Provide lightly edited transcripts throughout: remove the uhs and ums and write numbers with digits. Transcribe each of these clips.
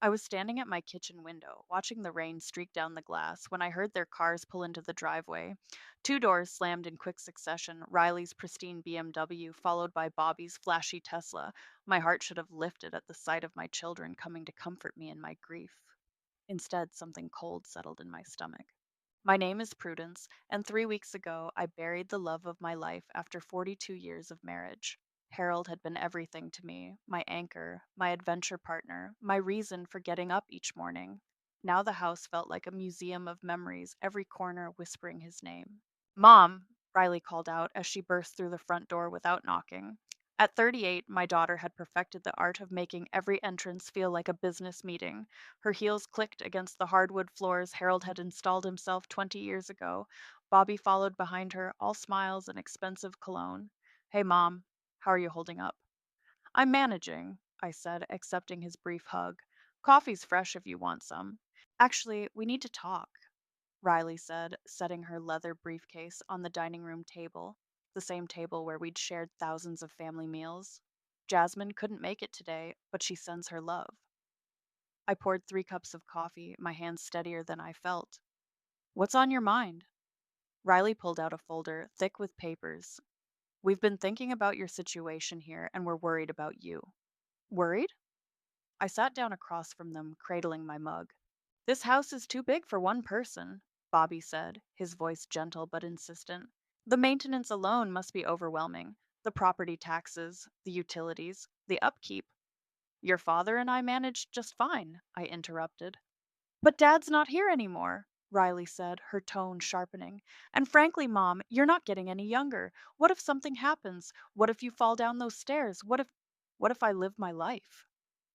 I was standing at my kitchen window, watching the rain streak down the glass, when I heard their cars pull into the driveway. Two doors slammed in quick succession, Riley's pristine BMW, followed by Bobby's flashy Tesla. My heart should have lifted at the sight of my children coming to comfort me in my grief. Instead, something cold settled in my stomach. My name is Prudence, and 3 weeks ago I buried the love of my life after 42 years of marriage. Harold had been everything to me, my anchor, my adventure partner, my reason for getting up each morning. Now the house felt like a museum of memories, every corner whispering his name. Mom, Riley called out as she burst through the front door without knocking. At 38, my daughter had perfected the art of making every entrance feel like a business meeting. Her heels clicked against the hardwood floors Harold had installed himself 20 years ago. Bobby followed behind her, all smiles and expensive cologne. Hey, Mom, how are you holding up? I'm managing, I said, accepting his brief hug. Coffee's fresh if you want some. Actually, we need to talk, Riley said, setting her leather briefcase on the dining room table, the same table where we'd shared thousands of family meals. Jasmine couldn't make it today, but she sends her love. I poured 3 cups of coffee, my hands steadier than I felt. What's on your mind? Riley pulled out a folder, thick with papers. We've been thinking about your situation here, and we're worried about you. Worried? I sat down across from them, cradling my mug. This house is too big for one person, Bobby said, his voice gentle but insistent. The maintenance alone must be overwhelming. The property taxes, the utilities, the upkeep. Your father and I managed just fine, I interrupted. But Dad's not here anymore, Riley said, her tone sharpening. And frankly, Mom, you're not getting any younger. What if something happens? What if you fall down those stairs? What if I live my life?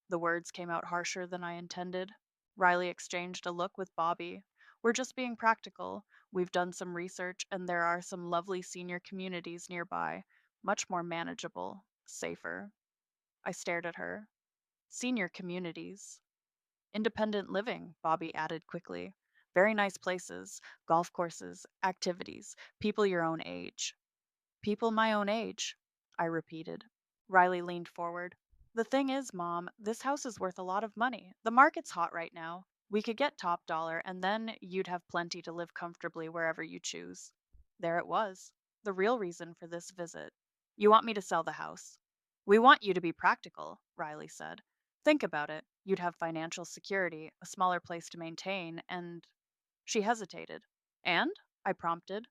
The words came out harsher than I intended. Riley exchanged a look with Bobby. We're just being practical. We've done some research, and there are some lovely senior communities nearby. Much more manageable, safer. I stared at her. Senior communities. Independent living, Bobby added quickly. Very nice places, golf courses, activities, people your own age. People my own age, I repeated. Riley leaned forward. The thing is, Mom, this house is worth a lot of money. The market's hot right now. We could get top dollar, and then you'd have plenty to live comfortably wherever you choose. There it was. The real reason for this visit. You want me to sell the house. We want you to be practical, Riley said. Think about it. You'd have financial security, a smaller place to maintain, and she hesitated. And? I prompted.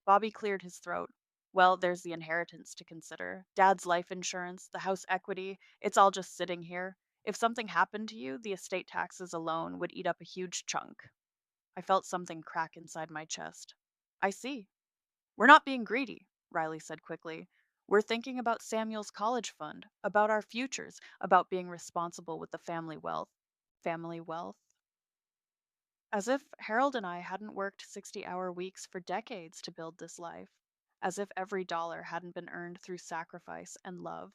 Bobby cleared his throat. Well, there's the inheritance to consider. Dad's life insurance, the house equity, it's all just sitting here. If something happened to you, the estate taxes alone would eat up a huge chunk. I felt something crack inside my chest. I see. We're not being greedy, Riley said quickly. We're thinking about Samuel's college fund, about our futures, about being responsible with the family wealth. Family wealth? As if Harold and I hadn't worked 60-hour weeks for decades to build this life. As if every dollar hadn't been earned through sacrifice and love.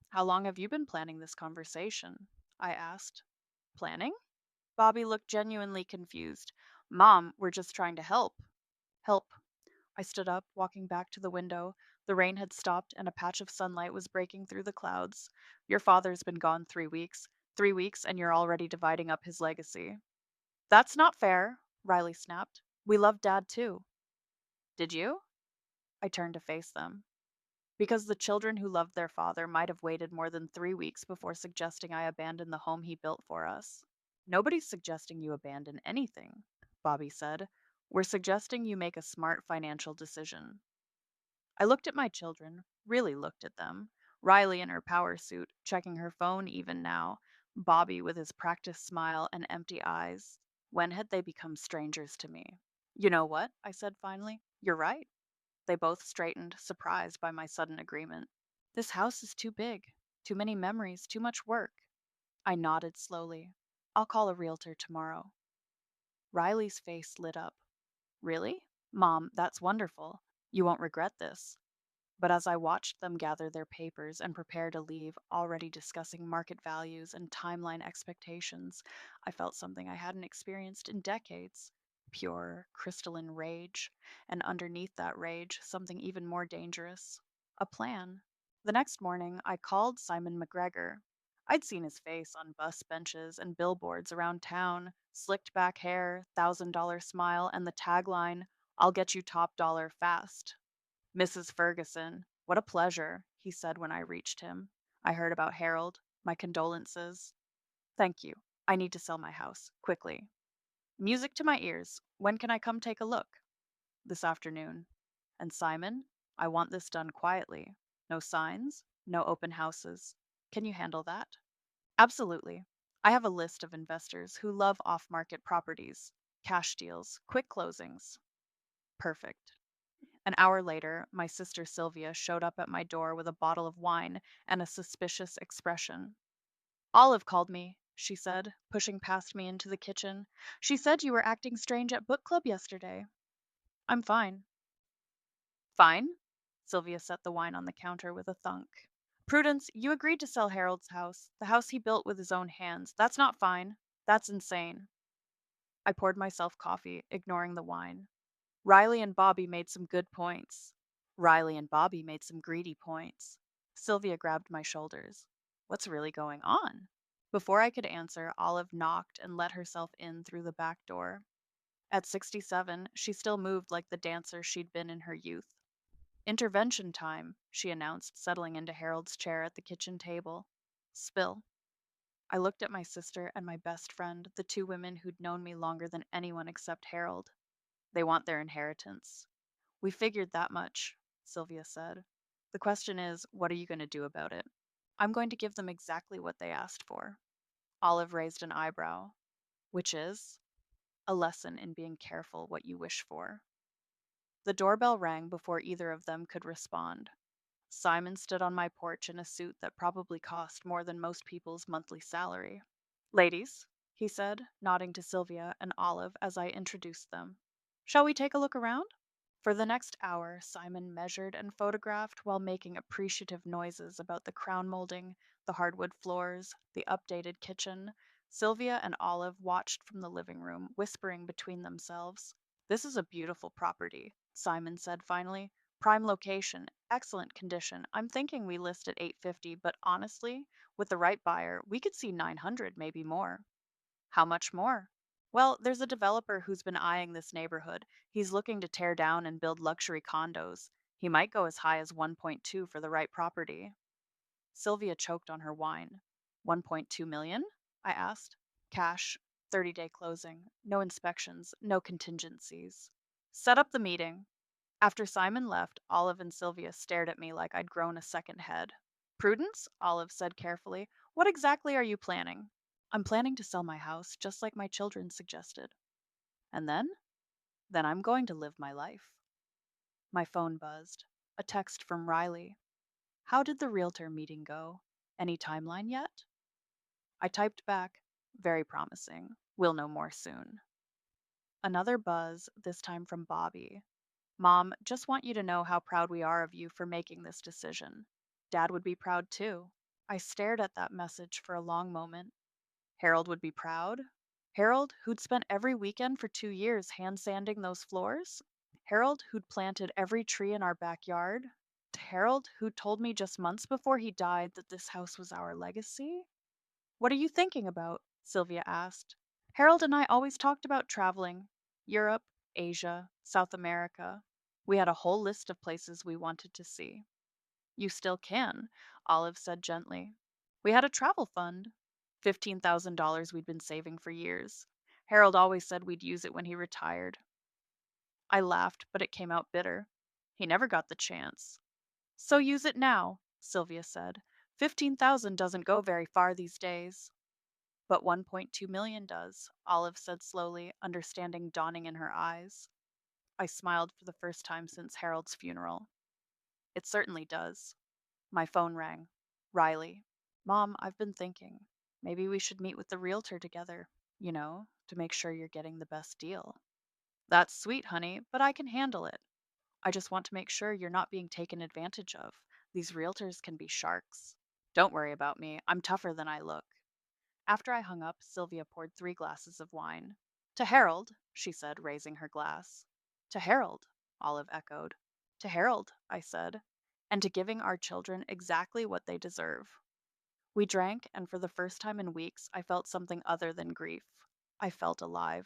How long have you been planning this conversation? I asked. Planning? Bobby looked genuinely confused. Mom, we're just trying to help. Help. I stood up, walking back to the window. The rain had stopped and a patch of sunlight was breaking through the clouds. Your father's been gone 3 weeks. 3 weeks, and you're already dividing up his legacy. That's not fair, Riley snapped. We loved Dad too. Did you? I turned to face them. Because the children who loved their father might have waited more than 3 weeks before suggesting I abandon the home he built for us. Nobody's suggesting you abandon anything, Bobby said. We're suggesting you make a smart financial decision. I looked at my children, really looked at them. Riley in her power suit, checking her phone even now. Bobby with his practiced smile and empty eyes. When had they become strangers to me? You know what? I said finally. You're right. They both straightened, surprised by my sudden agreement. This house is too big. Too many memories, too much work. I nodded slowly. I'll call a realtor tomorrow. Riley's face lit up. Really? Mom, that's wonderful. You won't regret this. But as I watched them gather their papers and prepare to leave, already discussing market values and timeline expectations, I felt something I hadn't experienced in decades. Pure, crystalline rage, and underneath that rage, something even more dangerous. A plan. The next morning, I called Simon McGregor. I'd seen his face on bus benches and billboards around town, slicked back hair, $1,000 smile, and the tagline, I'll get you top dollar fast. Mrs. Ferguson, what a pleasure, he said when I reached him. I heard about Harold. My condolences. Thank you. I need to sell my house. Quickly. Music to my ears. When can I come take a look? This afternoon. And Simon, I want this done quietly. No signs, no open houses. Can you handle that? Absolutely. I have a list of investors who love off market properties, cash deals, quick closings. Perfect. An hour later, my sister Sylvia showed up at my door with a bottle of wine and a suspicious expression. Olive called me, she said, pushing past me into the kitchen. She said you were acting strange at book club yesterday. I'm fine. Fine? Sylvia set the wine on the counter with a thunk. Prudence, you agreed to sell Harold's house, the house he built with his own hands. That's not fine. That's insane. I poured myself coffee, ignoring the wine. Riley and Bobby made some good points. Riley and Bobby made some greedy points. Sylvia grabbed my shoulders. What's really going on? Before I could answer, Olive knocked and let herself in through the back door. At 67, she still moved like the dancer she'd been in her youth. Intervention time, she announced, settling into Harold's chair at the kitchen table. Spill. I looked at my sister and my best friend, the two women who'd known me longer than anyone except Harold. They want their inheritance. We figured that much, Sylvia said. The question is, what are you going to do about it? I'm going to give them exactly what they asked for. Olive raised an eyebrow, which is a lesson in being careful what you wish for. The doorbell rang before either of them could respond. Simon stood on my porch in a suit that probably cost more than most people's monthly salary. Ladies, he said, nodding to Sylvia and Olive as I introduced them. Shall we take a look around? For the next hour, Simon measured and photographed while making appreciative noises about the crown molding, the hardwood floors, the updated kitchen. Sylvia and Olive watched from the living room, whispering between themselves. This is a beautiful property, Simon said finally. Prime location, excellent condition. I'm thinking we list at 850, but honestly, with the right buyer, we could see 900, maybe more. How much more? Well, there's a developer who's been eyeing this neighborhood. He's looking to tear down and build luxury condos. He might go as high as 1.2 for the right property. Sylvia choked on her wine. 1.2 million? I asked. Cash, 30-day closing, no inspections, no contingencies. Set up the meeting. After Simon left, Olive and Sylvia stared at me like I'd grown a second head. Prudence, Olive said carefully, what exactly are you planning? I'm planning to sell my house, just like my children suggested. And then? Then I'm going to live my life. My phone buzzed. A text from Riley. How did the realtor meeting go? Any timeline yet? I typed back, very promising. We'll know more soon. Another buzz, this time from Bobby. Mom, just want you to know how proud we are of you for making this decision. Dad would be proud too. I stared at that message for a long moment. Harold would be proud? Harold, who'd spent every weekend for 2 years hand sanding those floors? Harold, who'd planted every tree in our backyard? Harold, who told me just months before he died that this house was our legacy? What are you thinking about? Sylvia asked. Harold and I always talked about traveling Europe, Asia, South America. We had a whole list of places we wanted to see. You still can, Olive said gently. We had a travel fund. $15,000 we'd been saving for years. Harold always said we'd use it when he retired. I laughed, but it came out bitter. He never got the chance. So use it now, Sylvia said. 15,000 doesn't go very far these days. But 1.2 million does, Olive said slowly, understanding dawning in her eyes. I smiled for the first time since Harold's funeral. It certainly does. My phone rang. Riley. Mom, I've been thinking. Maybe we should meet with the realtor together, to make sure you're getting the best deal. That's sweet, honey, but I can handle it. I just want to make sure you're not being taken advantage of. These realtors can be sharks. Don't worry about me. I'm tougher than I look. After I hung up, Sylvia poured 3 glasses of wine. To Harold, she said, raising her glass. To Harold, Olive echoed. To Harold, I said, and to giving our children exactly what they deserve. We drank, and for the first time in weeks, I felt something other than grief. I felt alive.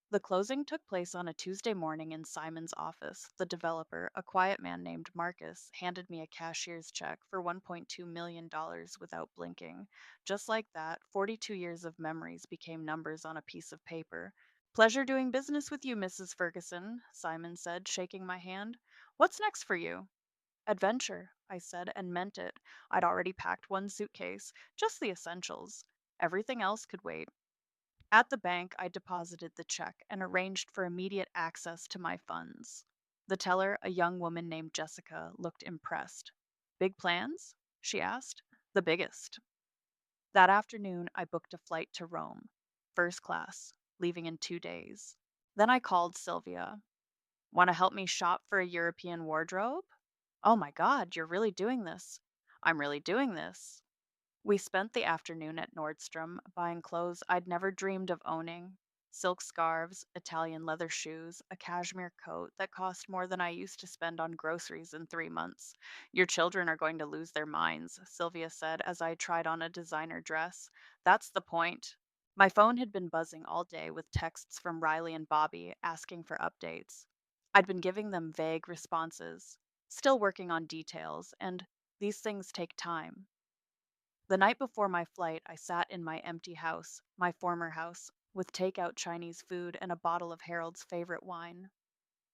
The closing took place on a Tuesday morning in Simon's office. The developer, a quiet man named Marcus, handed me a cashier's check for $1.2 million without blinking. Just like that, 42 years of memories became numbers on a piece of paper. Pleasure doing business with you, Mrs. Ferguson, Simon said, shaking my hand. What's next for you? Adventure, I said, and meant it. I'd already packed one suitcase, just the essentials. Everything else could wait. At the bank, I deposited the check and arranged for immediate access to my funds. The teller, a young woman named Jessica, looked impressed. Big plans? She asked. The biggest. That afternoon, I booked a flight to Rome, first class, leaving in 2 days. Then I called Sylvia. Want to help me shop for a European wardrobe? Oh my God, you're really doing this. I'm really doing this. We spent the afternoon at Nordstrom, buying clothes I'd never dreamed of owning: silk scarves, Italian leather shoes, a cashmere coat that cost more than I used to spend on groceries in 3 months. Your children are going to lose their minds, Sylvia said as I tried on a designer dress. That's the point. My phone had been buzzing all day with texts from Riley and Bobby asking for updates. I'd been giving them vague responses, still working on details, and these things take time. The night before my flight, I sat in my empty house, my former house, with takeout Chinese food and a bottle of Harold's favorite wine.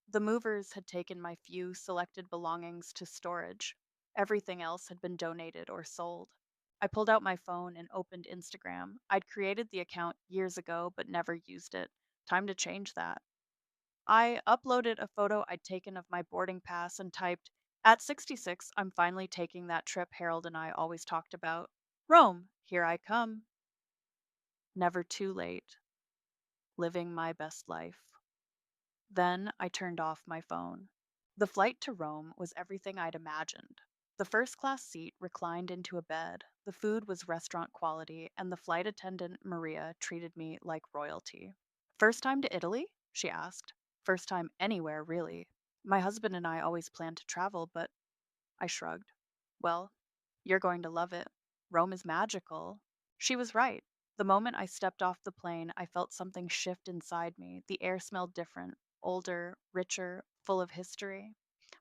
The movers had taken my few selected belongings to storage. Everything else had been donated or sold. I pulled out my phone and opened Instagram. I'd created the account years ago but never used it. Time to change that. I uploaded a photo I'd taken of my boarding pass and typed, "At 66, I'm finally taking that trip Harold and I always talked about. Rome, here I come. Never too late. Living my best life." Then I turned off my phone. The flight to Rome was everything I'd imagined. The first class seat reclined into a bed, the food was restaurant quality, and the flight attendant, Maria, treated me like royalty. First time to Italy? She asked. First time anywhere, really. My husband and I always planned to travel, but I shrugged. Well, you're going to love it. Rome is magical. She was right. The moment I stepped off the plane, I felt something shift inside me. The air smelled different, older, richer, full of history.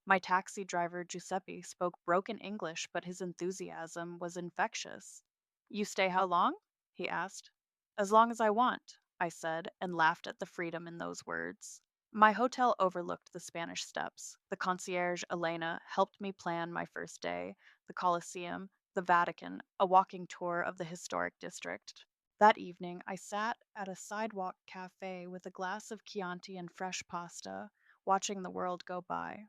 My taxi driver, Giuseppe, spoke broken English, but his enthusiasm was infectious. You stay how long? He asked. As long as I want, I said, and laughed at the freedom in those words. My hotel overlooked the Spanish Steps. The concierge, Elena, helped me plan my first day: the Colosseum, the Vatican, a walking tour of the historic district. That evening, I sat at a sidewalk cafe with a glass of Chianti and fresh pasta, watching the world go by.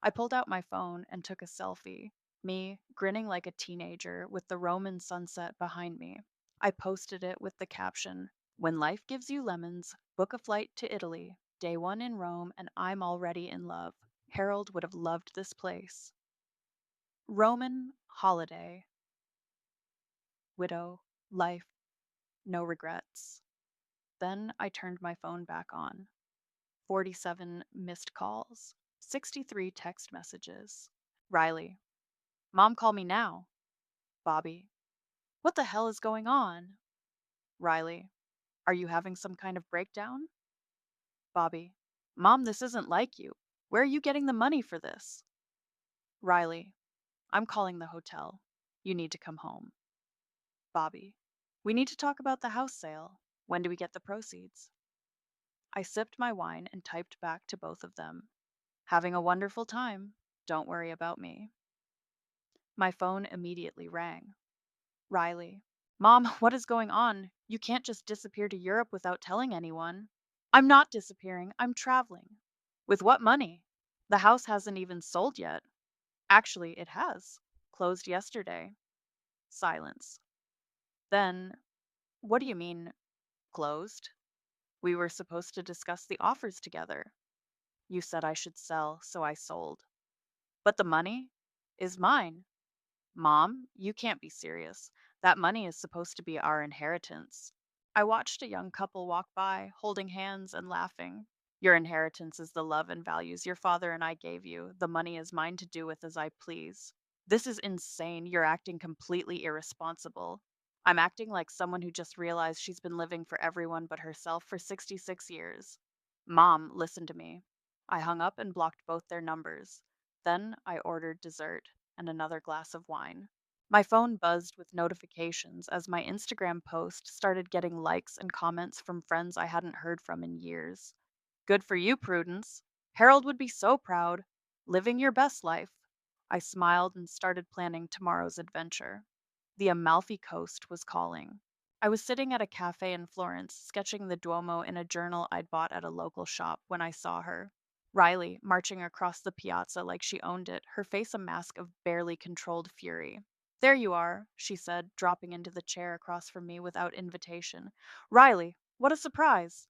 I pulled out my phone and took a selfie, me grinning like a teenager with the Roman sunset behind me. I posted it with the caption, "When life gives you lemons, book a flight to Italy. Day one in Rome, and I'm already in love. Harold would have loved this place." Roman holiday, widow, life, no regrets. Then I turned my phone back on. 47 missed calls, 63 text messages. Riley, "Mom, call me now." Bobby, "What the hell is going on?" Riley, "Are you having some kind of breakdown?" Bobby, "Mom, this isn't like you. Where are you getting the money for this?" Riley, "I'm calling the hotel. You need to come home." Bobby, "We need to talk about the house sale. When do we get the proceeds?" I sipped my wine and typed back to both of them, "Having a wonderful time. Don't worry about me." My phone immediately rang. Riley, "Mom, what is going on? You can't just disappear to Europe without telling anyone." "I'm not disappearing. I'm traveling." "With what money? The house hasn't even sold yet." "Actually, it has. Closed yesterday." Silence. Then, "What do you mean, closed? We were supposed to discuss the offers together." "You said I should sell, so I sold." "But the money is mine." "Mom, you can't be serious. That money is supposed to be our inheritance." I watched a young couple walk by, holding hands and laughing. "Your inheritance is the love and values your father and I gave you. The money is mine to do with as I please." This is insane. You're acting completely irresponsible. I'm acting like someone who just realized she's been living for everyone but herself for 66 years. Mom, listen to me. I hung up and blocked both their numbers. Then I ordered dessert and another glass of wine. My phone buzzed with notifications as my Instagram post started getting likes and comments from friends I hadn't heard from in years. Good for you, Prudence. Harold would be so proud. Living your best life. I smiled and started planning tomorrow's adventure. The Amalfi Coast was calling. I was sitting at a cafe in Florence, sketching the Duomo in a journal I'd bought at a local shop when I saw her. Riley, marching across the piazza like she owned it, her face a mask of barely controlled fury. There you are, she said, dropping into the chair across from me without invitation. Riley, what a surprise!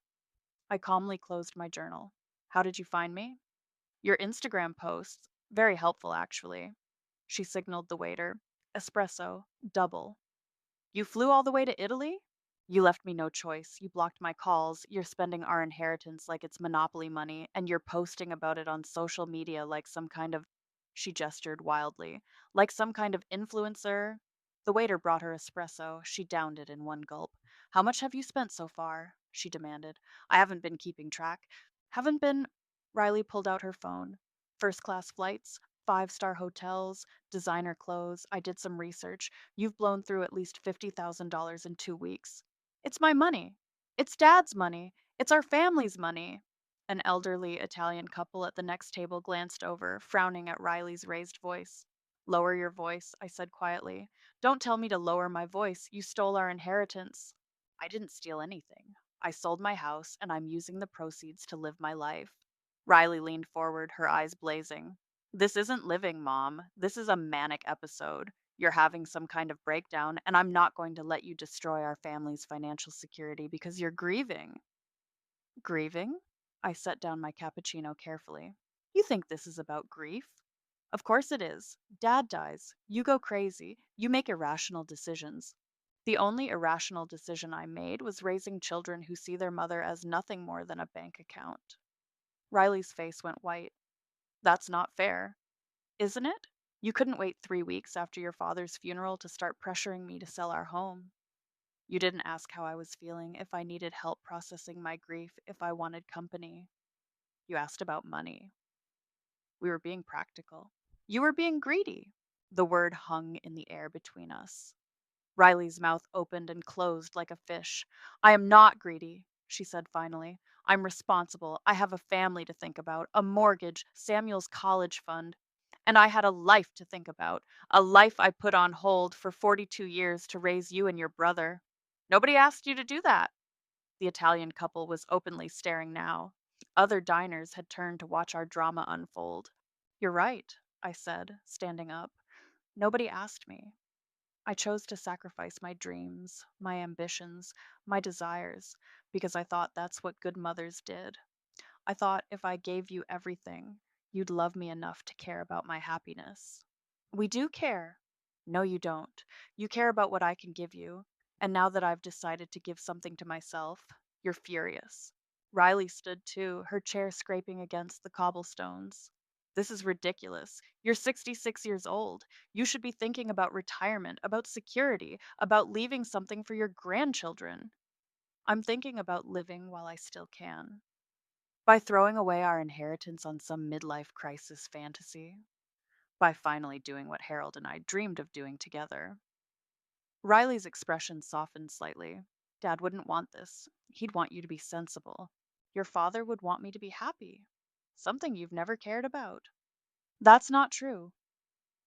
I calmly closed my journal. How did you find me? Your Instagram posts. Very helpful, actually. She signaled the waiter. Espresso, double. You flew all the way to Italy? You left me no choice. You blocked my calls. You're spending our inheritance like it's monopoly money, and you're posting about it on social media like some kind of. She gestured wildly. Like some kind of influencer. The waiter brought her espresso. She downed it in one gulp. How much have you spent so far? She demanded. I haven't been keeping track. Haven't been. Riley pulled out her phone. First class flights, five-star hotels, designer clothes. I did some research. You've blown through at least $50,000 in 2 weeks. It's my money. It's Dad's money. It's our family's money. An elderly Italian couple at the next table glanced over, frowning at Riley's raised voice. Lower your voice, I said quietly. Don't tell me to lower my voice. You stole our inheritance. I didn't steal anything. I sold my house, and I'm using the proceeds to live my life. Riley leaned forward, her eyes blazing. This isn't living, Mom. This is a manic episode. You're having some kind of breakdown, and I'm not going to let you destroy our family's financial security because you're grieving. Grieving? I set down my cappuccino carefully. You think this is about grief? Of course it is. Dad dies. You go crazy. You make irrational decisions. The only irrational decision I made was raising children who see their mother as nothing more than a bank account. Riley's face went white. That's not fair. Isn't it? You couldn't wait 3 weeks after your father's funeral to start pressuring me to sell our home. You didn't ask how I was feeling, if I needed help processing my grief, if I wanted company. You asked about money. We were being practical. You were being greedy. The word hung in the air between us. Riley's mouth opened and closed like a fish. I am not greedy, she said finally. I'm responsible. I have a family to think about, a mortgage, Samuel's college fund. And I had a life to think about, a life I put on hold for 42 years to raise you and your brother. Nobody asked you to do that. The Italian couple was openly staring now. Other diners had turned to watch our drama unfold. You're right, I said, standing up. Nobody asked me. I chose to sacrifice my dreams, my ambitions, my desires, because I thought that's what good mothers did. I thought if I gave you everything, you'd love me enough to care about my happiness. We do care. No, you don't. You care about what I can give you. And now that I've decided to give something to myself, you're furious. Riley stood too, her chair scraping against the cobblestones. This is ridiculous. You're 66 years old. You should be thinking about retirement, about security, about leaving something for your grandchildren. I'm thinking about living while I still can. By throwing away our inheritance on some midlife crisis fantasy. By finally doing what Harold and I dreamed of doing together. Riley's expression softened slightly. Dad wouldn't want this. He'd want you to be sensible. Your father would want me to be happy. Something you've never cared about. That's not true.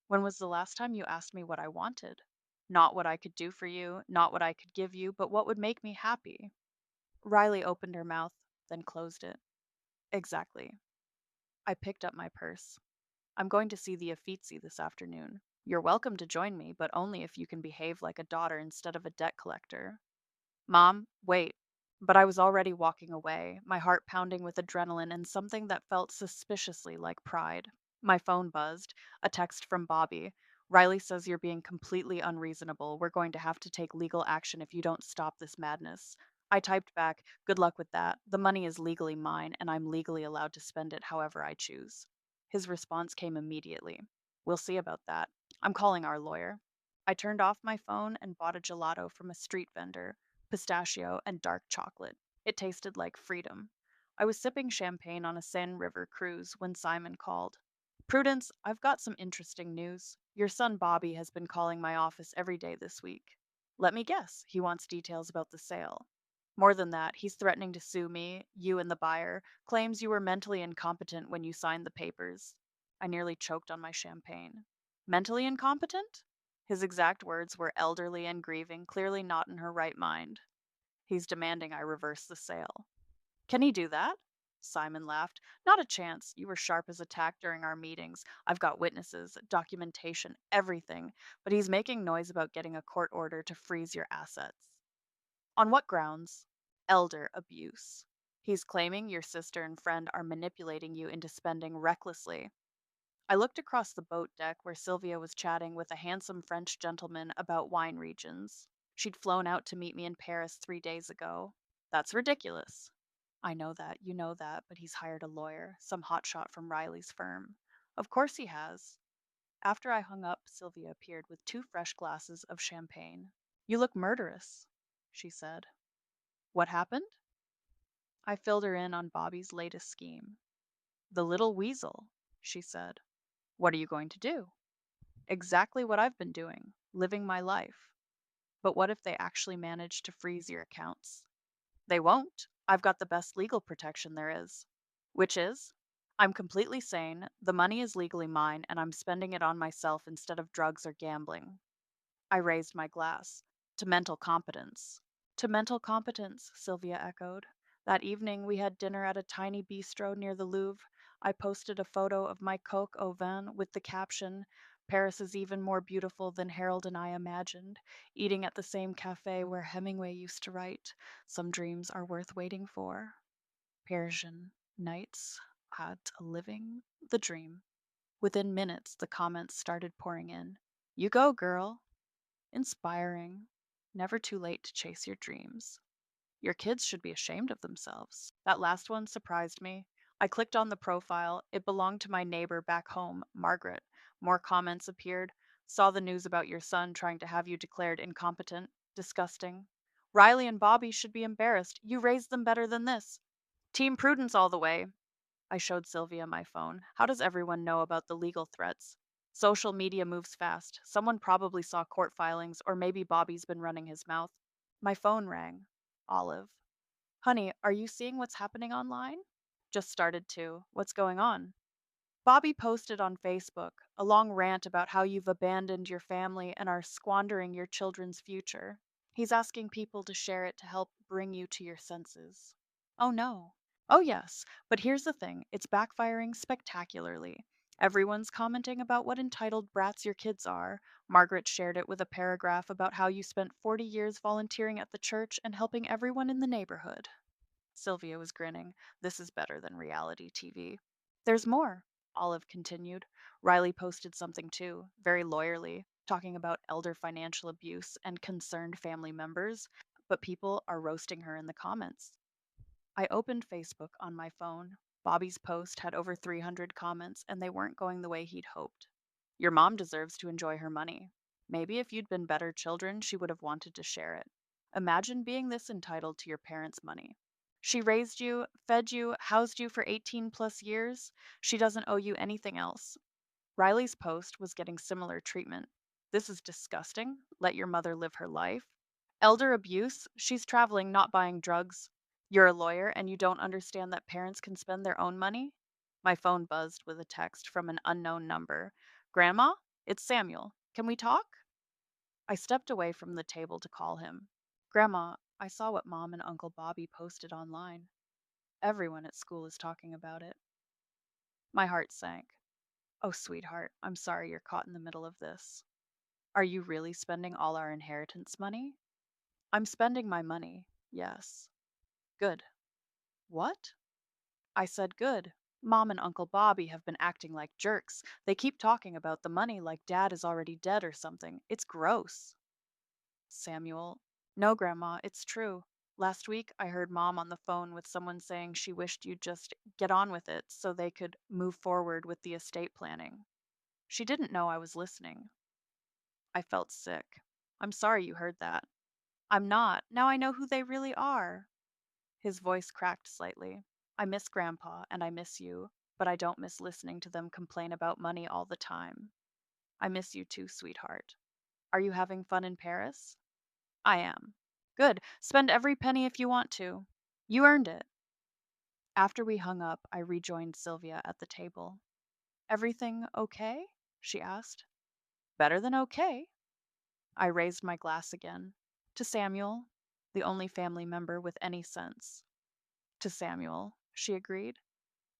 When was the last time you asked me what I wanted? Not what I could do for you, not what I could give you, but what would make me happy. Riley opened her mouth, then closed it. Exactly. I picked up my purse. I'm going to see the Uffizi this afternoon. You're welcome to join me, but only if you can behave like a daughter instead of a debt collector. Mom, wait. But I was already walking away, my heart pounding with adrenaline and something that felt suspiciously like pride. My phone buzzed, a text from Bobby. Riley says you're being completely unreasonable. We're going to have to take legal action if you don't stop this madness. I typed back, good luck with that. The money is legally mine, and I'm legally allowed to spend it however I choose. His response came immediately. We'll see about that. I'm calling our lawyer. I turned off my phone and bought a gelato from a street vendor, pistachio and dark chocolate. It tasted like freedom. I was sipping champagne on a Seine River cruise when Simon called. Prudence, I've got some interesting news. Your son Bobby has been calling my office every day this week. Let me guess, he wants details about the sale. More than that, he's threatening to sue me, you and the buyer, claims you were mentally incompetent when you signed the papers. I nearly choked on my champagne. Mentally incompetent? His exact words were elderly and grieving, clearly not in her right mind. He's demanding I reverse the sale. Can he do that? Simon laughed. Not a chance. You were sharp as a tack during our meetings. I've got witnesses, documentation, everything. But he's making noise about getting a court order to freeze your assets. On what grounds? Elder abuse. He's claiming your sister and friend are manipulating you into spending recklessly. I looked across the boat deck where Sylvia was chatting with a handsome French gentleman about wine regions. She'd flown out to meet me in Paris 3 days ago. That's ridiculous. I know that, you know that, but he's hired a lawyer, some hotshot from Riley's firm. Of course he has. After I hung up, Sylvia appeared with two fresh glasses of champagne. You look murderous, she said. What happened? I filled her in on Bobby's latest scheme. The little weasel, she said. What are you going to do? Exactly what I've been doing, living my life. But what if they actually manage to freeze your accounts? They won't. I've got the best legal protection there is. Which is? I'm completely sane, the money is legally mine, and I'm spending it on myself instead of drugs or gambling. I raised my glass. To mental competence. To mental competence, Sylvia echoed. That evening we had dinner at a tiny bistro near the Louvre. I posted a photo of my coq au vin with the caption, Paris is even more beautiful than Harold and I imagined, eating at the same cafe where Hemingway used to write, Some dreams are worth waiting for. Parisian nights at living the dream. Within minutes, the comments started pouring in. You go, girl. Inspiring. Never too late to chase your dreams. Your kids should be ashamed of themselves. That last one surprised me. I clicked on the profile. It belonged to my neighbor back home, Margaret. More comments appeared. Saw the news about your son trying to have you declared incompetent. Disgusting. Riley and Bobby should be embarrassed. You raised them better than this. Team Prudence all the way. I showed Sylvia my phone. How does everyone know about the legal threats? Social media moves fast. Someone probably saw court filings, or maybe Bobby's been running his mouth. My phone rang. Olive. Honey, are you seeing what's happening online? Just started to. What's going on? Bobby posted on Facebook a long rant about how you've abandoned your family and are squandering your children's future. He's asking people to share it to help bring you to your senses. Oh no. Oh yes, but here's the thing, it's backfiring spectacularly. Everyone's commenting about what entitled brats your kids are. Margaret shared it with a paragraph about how you spent 40 years volunteering at the church and helping everyone in the neighborhood. Sylvia was grinning. This is better than reality TV. There's more, Olive continued. Riley posted something too, very lawyerly, talking about elder financial abuse and concerned family members, but people are roasting her in the comments. I opened Facebook on my phone. Bobby's post had over 300 comments, and they weren't going the way he'd hoped. Your mom deserves to enjoy her money. Maybe if you'd been better children, she would have wanted to share it. Imagine being this entitled to your parents' money. She raised you, fed you, housed you for 18 plus years. She doesn't owe you anything else. Riley's post was getting similar treatment. This is disgusting. Let your mother live her life. Elder abuse? She's traveling, not buying drugs. You're a lawyer and you don't understand that parents can spend their own money? My phone buzzed with a text from an unknown number. Grandma? It's Samuel. Can we talk? I stepped away from the table to call him. Grandma, I saw what Mom and Uncle Bobby posted online. Everyone at school is talking about it. My heart sank. Oh, sweetheart, I'm sorry you're caught in the middle of this. Are you really spending all our inheritance money? I'm spending my money, yes. Good. What? I said good. Mom and Uncle Bobby have been acting like jerks. They keep talking about the money like Dad is already dead or something. It's gross. Samuel. No, Grandma, it's true. Last week I heard Mom on the phone with someone saying she wished you'd just get on with it so they could move forward with the estate planning. She didn't know I was listening. I felt sick. I'm sorry you heard that. I'm not. Now I know who they really are. His voice cracked slightly. I miss Grandpa and I miss you, but I don't miss listening to them complain about money all the time. I miss you too, sweetheart. Are you having fun in Paris? I am. Good. Spend every penny if you want to. You earned it. After we hung up, I rejoined Sylvia at the table. Everything okay? She asked. Better than okay. I raised my glass again. To Samuel, the only family member with any sense. To Samuel, she agreed.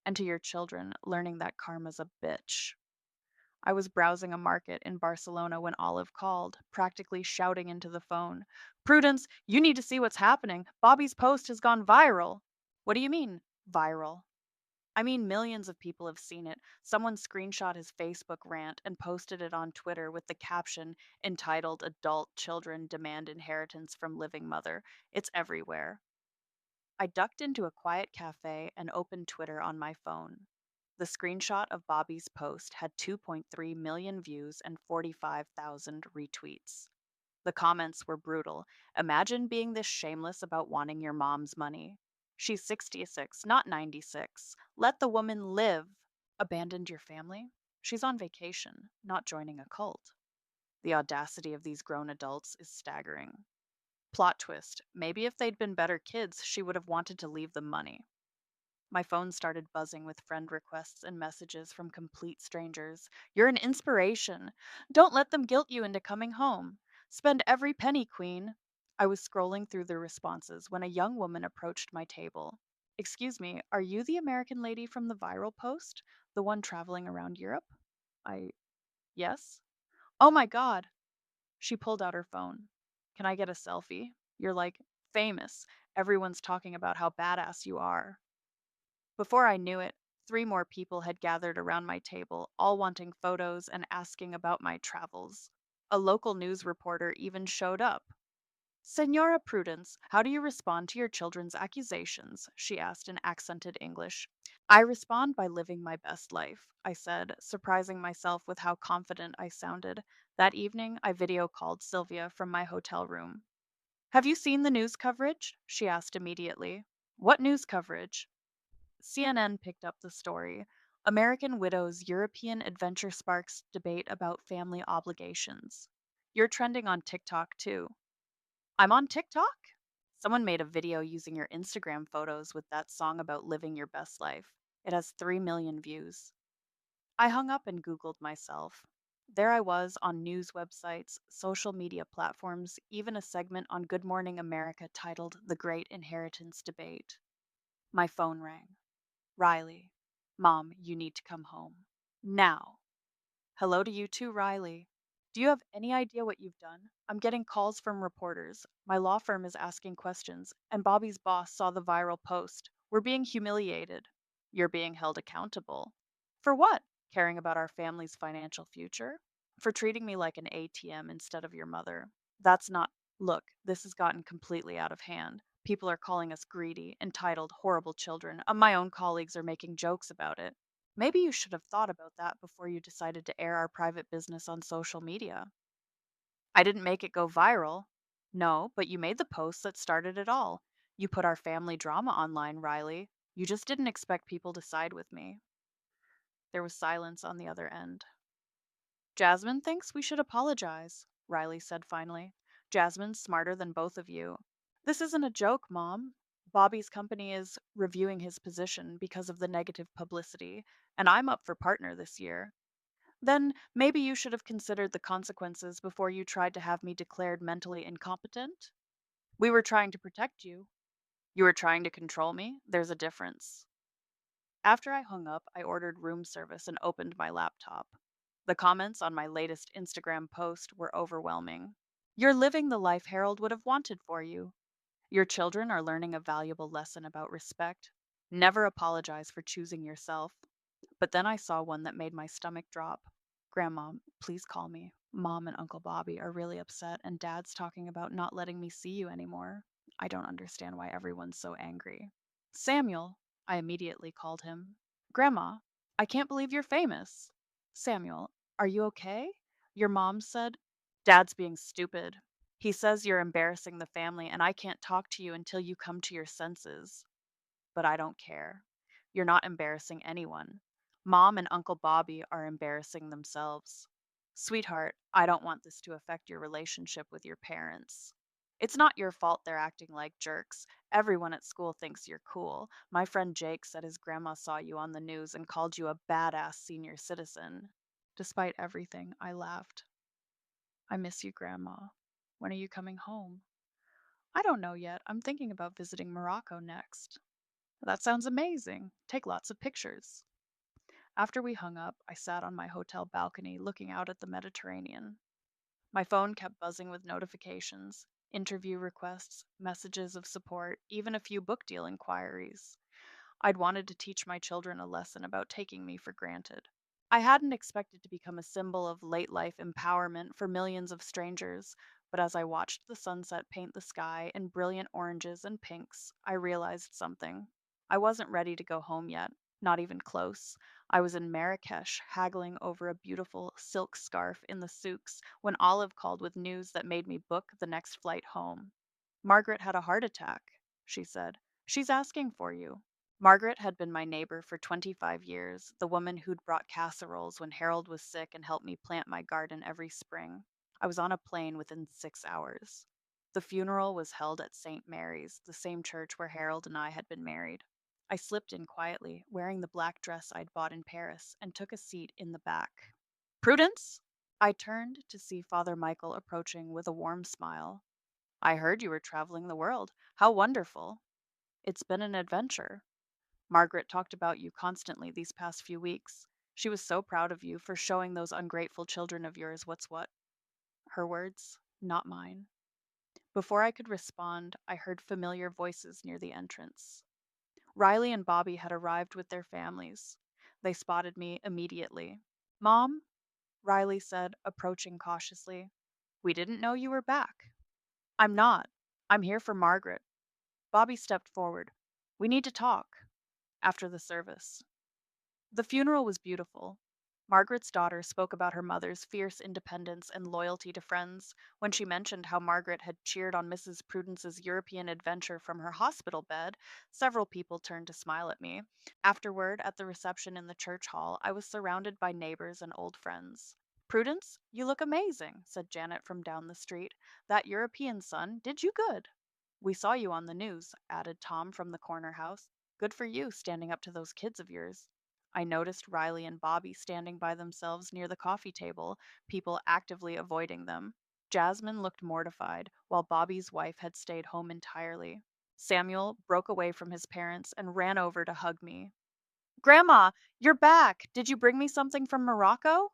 And to your children, learning that karma's a bitch. I was browsing a market in Barcelona when Olive called, practically shouting into the phone. Prudence, you need to see what's happening. Bobby's post has gone viral. What do you mean, viral? I mean, millions of people have seen it. Someone screenshot his Facebook rant and posted it on Twitter with the caption entitled Adult Children Demand Inheritance from Living Mother. It's everywhere. I ducked into a quiet cafe and opened Twitter on my phone. The screenshot of Bobby's post had 2.3 million views and 45,000 retweets. The comments were brutal. Imagine being this shameless about wanting your mom's money. She's 66, not 96. Let the woman live. Abandoned your family? She's on vacation, not joining a cult. The audacity of these grown adults is staggering. Plot twist, maybe if they'd been better kids, she would have wanted to leave them money. My phone started buzzing with friend requests and messages from complete strangers. You're an inspiration. Don't let them guilt you into coming home. Spend every penny, Queen. I was scrolling through the responses when a young woman approached my table. Excuse me, are you the American lady from the viral post? The one traveling around Europe? I. Yes? Oh my god! She pulled out her phone. Can I get a selfie? You're like famous. Everyone's talking about how badass you are. Before I knew it, three more people had gathered around my table, all wanting photos and asking about my travels. A local news reporter even showed up. Senora Prudence, how do you respond to your children's accusations? She asked in accented English. I respond by living my best life, I said, surprising myself with how confident I sounded. That evening, I video called Sylvia from my hotel room. Have you seen the news coverage? She asked immediately. What news coverage? CNN picked up the story. American widows' European adventure sparks debate about family obligations. You're trending on TikTok too. I'm on TikTok? Someone made a video using your Instagram photos with that song about living your best life. It has 3 million views. I hung up and Googled myself. There I was on news websites, social media platforms, even a segment on Good Morning America titled The Great Inheritance Debate. My phone rang. Riley. Mom, you need to come home. Now. Hello to you too, Riley. Do you have any idea what you've done? I'm getting calls from reporters. My law firm is asking questions, and Bobby's boss saw the viral post. We're being humiliated. You're being held accountable. For what? Caring about our family's financial future? For treating me like an ATM instead of your mother. That's not. Look, this has gotten completely out of hand. People are calling us greedy, entitled, horrible children, and my own colleagues are making jokes about it. Maybe you should have thought about that before you decided to air our private business on social media. I didn't make it go viral. No, but you made the post that started it all. You put our family drama online, Riley. You just didn't expect people to side with me. There was silence on the other end. Jasmine thinks we should apologize, Riley said finally. Jasmine's smarter than both of you. This isn't a joke, Mom. Bobby's company is reviewing his position because of the negative publicity, and I'm up for partner this year. Then maybe you should have considered the consequences before you tried to have me declared mentally incompetent. We were trying to protect you. You were trying to control me? There's a difference. After I hung up, I ordered room service and opened my laptop. The comments on my latest Instagram post were overwhelming. You're living the life Harold would have wanted for you. Your children are learning a valuable lesson about respect. Never apologize for choosing yourself. But then I saw one that made my stomach drop. Grandma, please call me. Mom and Uncle Bobby are really upset, and Dad's talking about not letting me see you anymore. I don't understand why everyone's so angry. Samuel, I immediately called him. Grandma, I can't believe you're famous. Samuel, are you okay? Your mom said. Dad's being stupid. He says you're embarrassing the family, and I can't talk to you until you come to your senses. But I don't care. You're not embarrassing anyone. Mom and Uncle Bobby are embarrassing themselves. Sweetheart, I don't want this to affect your relationship with your parents. It's not your fault they're acting like jerks. Everyone at school thinks you're cool. My friend Jake said his grandma saw you on the news and called you a badass senior citizen. Despite everything, I laughed. I miss you, Grandma. When are you coming home? I don't know yet. I'm thinking about visiting Morocco next. That sounds amazing. Take lots of pictures. After we hung up, I sat on my hotel balcony looking out at the Mediterranean. My phone kept buzzing with notifications, interview requests, messages of support, even a few book deal inquiries. I'd wanted to teach my children a lesson about taking me for granted. I hadn't expected to become a symbol of late life empowerment for millions of strangers, but as I watched the sunset paint the sky in brilliant oranges and pinks, I realized something. I wasn't ready to go home yet, not even close. I was in Marrakesh, haggling over a beautiful silk scarf in the souks, when Olive called with news that made me book the next flight home. Margaret had a heart attack, she said. She's asking for you. Margaret had been my neighbor for 25 years, the woman who'd brought casseroles when Harold was sick and helped me plant my garden every spring. I was on a plane within 6 hours. The funeral was held at St. Mary's, the same church where Harold and I had been married. I slipped in quietly, wearing the black dress I'd bought in Paris, and took a seat in the back. Prudence? I turned to see Father Michael approaching with a warm smile. I heard you were traveling the world. How wonderful. It's been an adventure. Margaret talked about you constantly these past few weeks. She was so proud of you for showing those ungrateful children of yours what's what. Her words, not mine. Before I could respond, I heard familiar voices near the entrance. Riley and Bobby had arrived with their families. They spotted me immediately. Mom, Riley said, approaching cautiously. We didn't know you were back. I'm not. I'm here for Margaret. Bobby stepped forward. We need to talk. After the service. The funeral was beautiful. Margaret's daughter spoke about her mother's fierce independence and loyalty to friends. When she mentioned how Margaret had cheered on Mrs. Prudence's European adventure from her hospital bed, several people turned to smile at me. Afterward, at the reception in the church hall, I was surrounded by neighbors and old friends. Prudence, you look amazing, said Janet from down the street. That European sun did you good. We saw you on the news, added Tom from the corner house. Good for you, standing up to those kids of yours. I noticed Riley and Bobby standing by themselves near the coffee table, people actively avoiding them. Jasmine looked mortified, while Bobby's wife had stayed home entirely. Samuel broke away from his parents and ran over to hug me. Grandma, you're back! Did you bring me something from Morocco?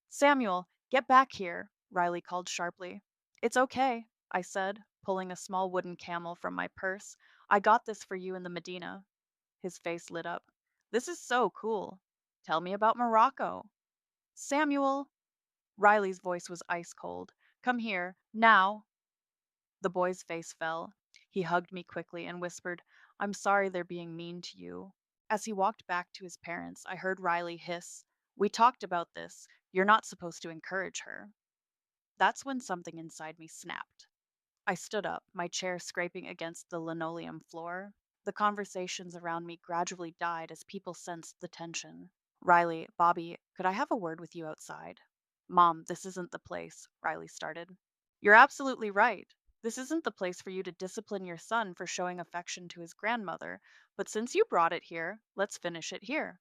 Samuel, get back here, Riley called sharply. It's okay, I said, pulling a small wooden camel from my purse. I got this for you in the Medina. His face lit up. This is so cool. Tell me about Morocco. Samuel. Riley's voice was ice cold. Come here, now. The boy's face fell. He hugged me quickly and whispered, I'm sorry they're being mean to you. As he walked back to his parents, I heard Riley hiss, We talked about this. You're not supposed to encourage her. That's when something inside me snapped. I stood up, my chair scraping against the linoleum floor. The conversations around me gradually died as people sensed the tension. Riley, Bobby, could I have a word with you outside? Mom, this isn't the place, Riley started. You're absolutely right. This isn't the place for you to discipline your son for showing affection to his grandmother, but since you brought it here, let's finish it here.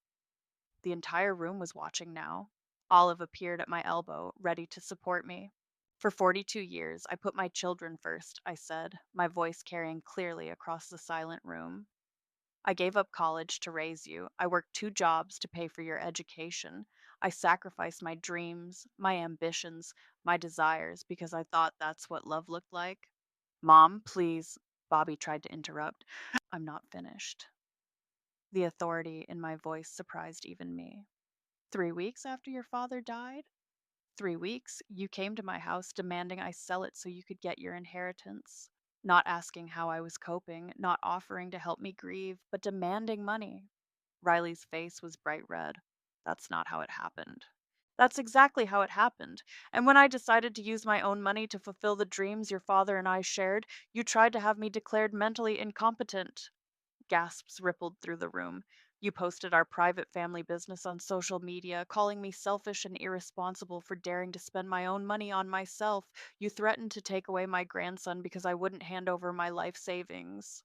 The entire room was watching now. Olive appeared at my elbow, ready to support me. For 42 years, I put my children first, I said, my voice carrying clearly across the silent room. I gave up college to raise you. I worked 2 jobs to pay for your education. I sacrificed my dreams, my ambitions, my desires because I thought that's what love looked like. Mom, please, Bobby tried to interrupt. I'm not finished. The authority in my voice surprised even me. 3 weeks after your father died? 3 weeks, you came to my house demanding I sell it so you could get your inheritance. Not asking how I was coping, not offering to help me grieve, but demanding money. Riley's face was bright red. That's not how it happened. That's exactly how it happened. And when I decided to use my own money to fulfill the dreams your father and I shared, you tried to have me declared mentally incompetent. Gasps rippled through the room. You posted our private family business on social media, calling me selfish and irresponsible for daring to spend my own money on myself. You threatened to take away my grandson because I wouldn't hand over my life savings.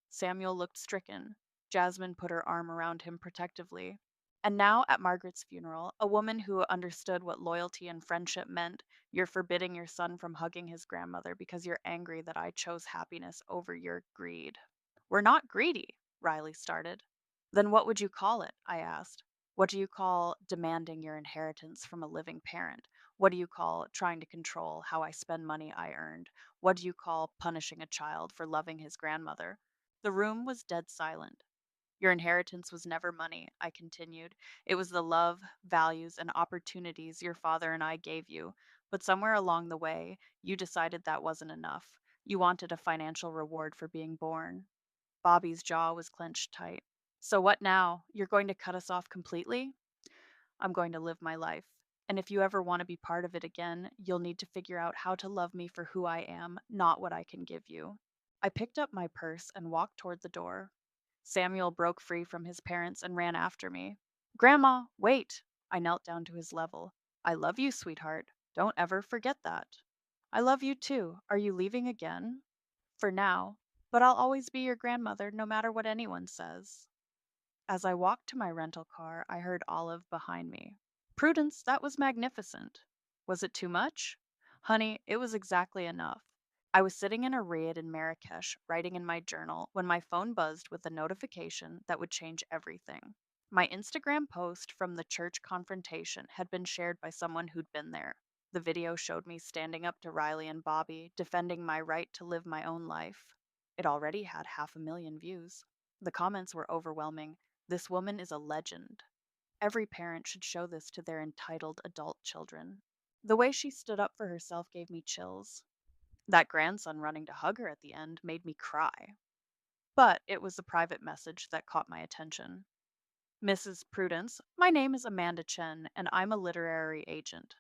Samuel looked stricken. Jasmine put her arm around him protectively. And now, at Margaret's funeral, a woman who understood what loyalty and friendship meant, you're forbidding your son from hugging his grandmother because you're angry that I chose happiness over your greed. We're not greedy, Riley started. Then what would you call it? I asked. What do you call demanding your inheritance from a living parent? What do you call trying to control how I spend money I earned? What do you call punishing a child for loving his grandmother? The room was dead silent. Your inheritance was never money, I continued. It was the love, values, and opportunities your father and I gave you. But somewhere along the way, you decided that wasn't enough. You wanted a financial reward for being born. Bobby's jaw was clenched tight. So what now? You're going to cut us off completely? I'm going to live my life. And if you ever want to be part of it again, you'll need to figure out how to love me for who I am, not what I can give you. I picked up my purse and walked toward the door. Samuel broke free from his parents and ran after me. Grandma, wait! I knelt down to his level. I love you, sweetheart. Don't ever forget that. I love you too. Are you leaving again? For now. But I'll always be your grandmother, no matter what anyone says. As I walked to my rental car, I heard Olive behind me. Prudence, that was magnificent. Was it too much? Honey, it was exactly enough. I was sitting in a riad in Marrakesh, writing in my journal, when my phone buzzed with a notification that would change everything. My Instagram post from the church confrontation had been shared by someone who'd been there. The video showed me standing up to Riley and Bobby, defending my right to live my own life. It already had 500,000 views. The comments were overwhelming. This woman is a legend. Every parent should show this to their entitled adult children. The way she stood up for herself gave me chills. That grandson running to hug her at the end made me cry. But it was the private message that caught my attention. Mrs. Prudence, my name is Amanda Chen, and I'm a literary agent.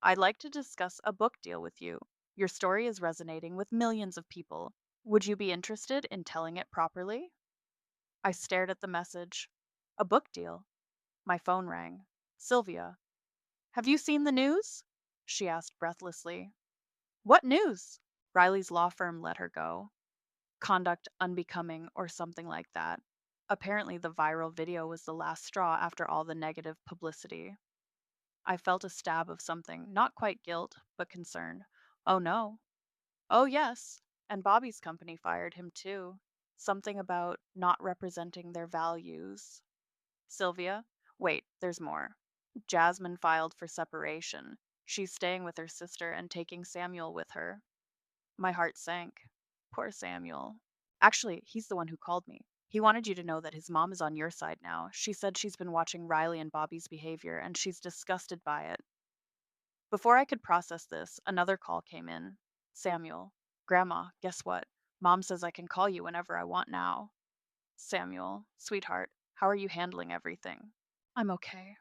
I'd like to discuss a book deal with you. Your story is resonating with millions of people. Would you be interested in telling it properly? I stared at the message. A book deal. My phone rang. Sylvia. Have you seen the news? She asked breathlessly. What news? Riley's law firm let her go. Conduct unbecoming or something like that. Apparently, the viral video was the last straw after all the negative publicity. I felt a stab of something, not quite guilt, but concern. Oh no. Oh yes. And Bobby's company fired him too. Something about not representing their values. Sylvia? Wait, there's more. Jasmine filed for separation. She's staying with her sister and taking Samuel with her. My heart sank. Poor Samuel. Actually, he's the one who called me. He wanted you to know that his mom is on your side now. She said she's been watching Riley and Bobby's behavior and she's disgusted by it. Before I could process this, another call came in. Samuel. Grandma, guess what? Mom says I can call you whenever I want now. Samuel. Sweetheart, how are you handling everything? I'm okay.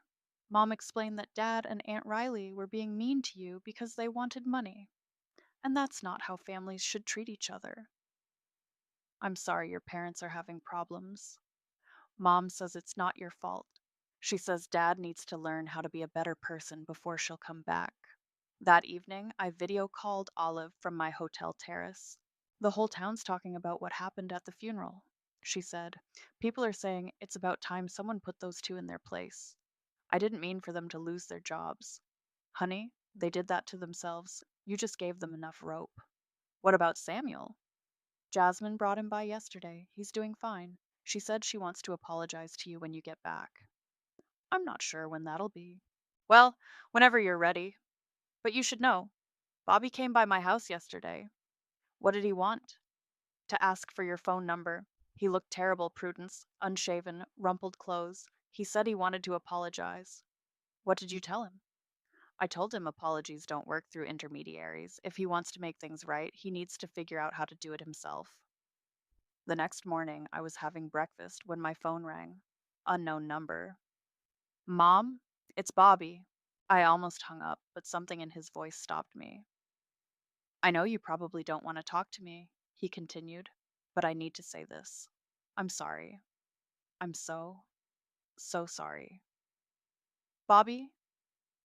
Mom explained that Dad and Aunt Riley were being mean to you because they wanted money. And that's not how families should treat each other. I'm sorry your parents are having problems. Mom says it's not your fault. She says Dad needs to learn how to be a better person before she'll come back. That evening, I video called Olive from my hotel terrace. The whole town's talking about what happened at the funeral, she said. People are saying it's about time someone put those two in their place. I didn't mean for them to lose their jobs. Honey, they did that to themselves. You just gave them enough rope. What about Samuel? Jasmine brought him by yesterday. He's doing fine. She said she wants to apologize to you when you get back. I'm not sure when that'll be. Well, whenever you're ready. But you should know, Bobby came by my house yesterday. What did he want? To ask for your phone number. He looked terrible, Prudence, unshaven, rumpled clothes. He said he wanted to apologize. What did you tell him? I told him apologies don't work through intermediaries. If he wants to make things right, he needs to figure out how to do it himself. The next morning, I was having breakfast when my phone rang. Unknown number. Mom, it's Bobby. I almost hung up, but something in his voice stopped me. I know you probably don't want to talk to me, he continued, but I need to say this. I'm sorry. I'm so, so sorry. Bobby,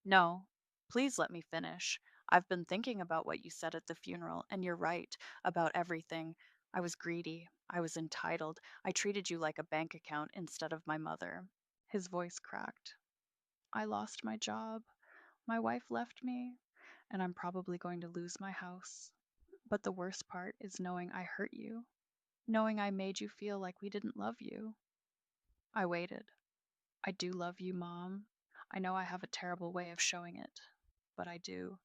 no, please let me finish. I've been thinking about what you said at the funeral, and you're right about everything. I was greedy. I was entitled. I treated you like a bank account instead of my mother. His voice cracked. I lost my job. My wife left me, and I'm probably going to lose my house. But the worst part is knowing I hurt you, knowing I made you feel like we didn't love you. I waited. I do love you, Mom. I know I have a terrible way of showing it, but I do.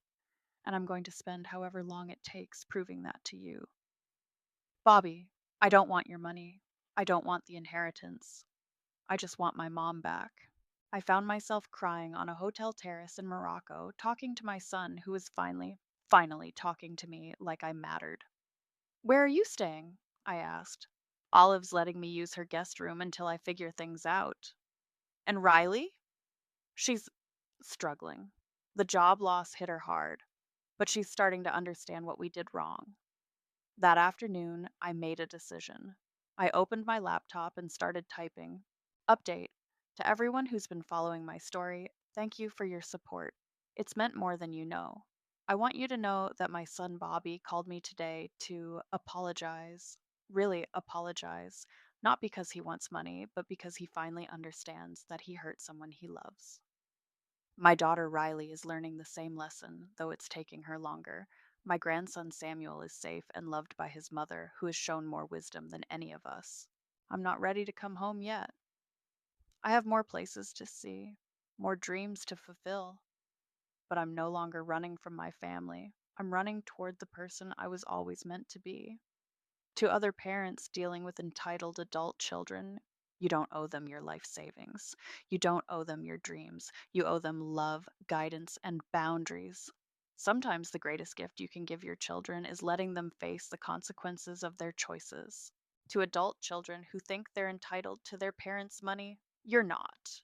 And I'm going to spend however long it takes proving that to you. Bobby, I don't want your money. I don't want the inheritance. I just want my mom back. I found myself crying on a hotel terrace in Morocco, talking to my son, who was finally talking to me like I mattered. Where are you staying? I asked. Olive's letting me use her guest room until I figure things out. And Riley? She's struggling. The job loss hit her hard, but she's starting to understand what we did wrong. That afternoon, I made a decision. I opened my laptop and started typing. Update. To everyone who's been following my story, thank you for your support. It's meant more than you know. I want you to know that my son Bobby called me today to apologize. Really apologize. Not because he wants money, but because he finally understands that he hurt someone he loves. My daughter Riley is learning the same lesson, though it's taking her longer. My grandson Samuel is safe and loved by his mother, who has shown more wisdom than any of us. I'm not ready to come home yet. I have more places to see, more dreams to fulfill, but I'm no longer running from my family. I'm running toward the person I was always meant to be. To other parents dealing with entitled adult children, you don't owe them your life savings. You don't owe them your dreams. You owe them love, guidance, and boundaries. Sometimes the greatest gift you can give your children is letting them face the consequences of their choices. To adult children who think they're entitled to their parents' money, you're not.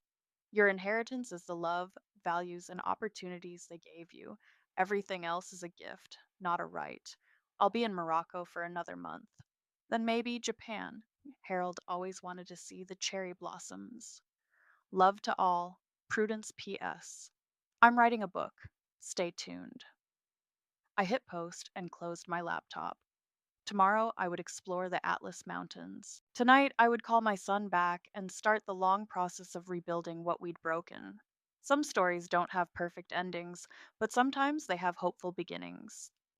Your inheritance is the love, values, and opportunities they gave you. Everything else is a gift, not a right. I'll be in Morocco for another month. Then maybe Japan. Harold always wanted to see the cherry blossoms. Love to all. Prudence P.S. I'm writing a book. Stay tuned. I hit post and closed my laptop. Tomorrow I would explore the Atlas Mountains. Tonight I would call my son back and start the long process of rebuilding what we'd broken. Some stories don't have perfect endings, but sometimes they have hopeful beginnings.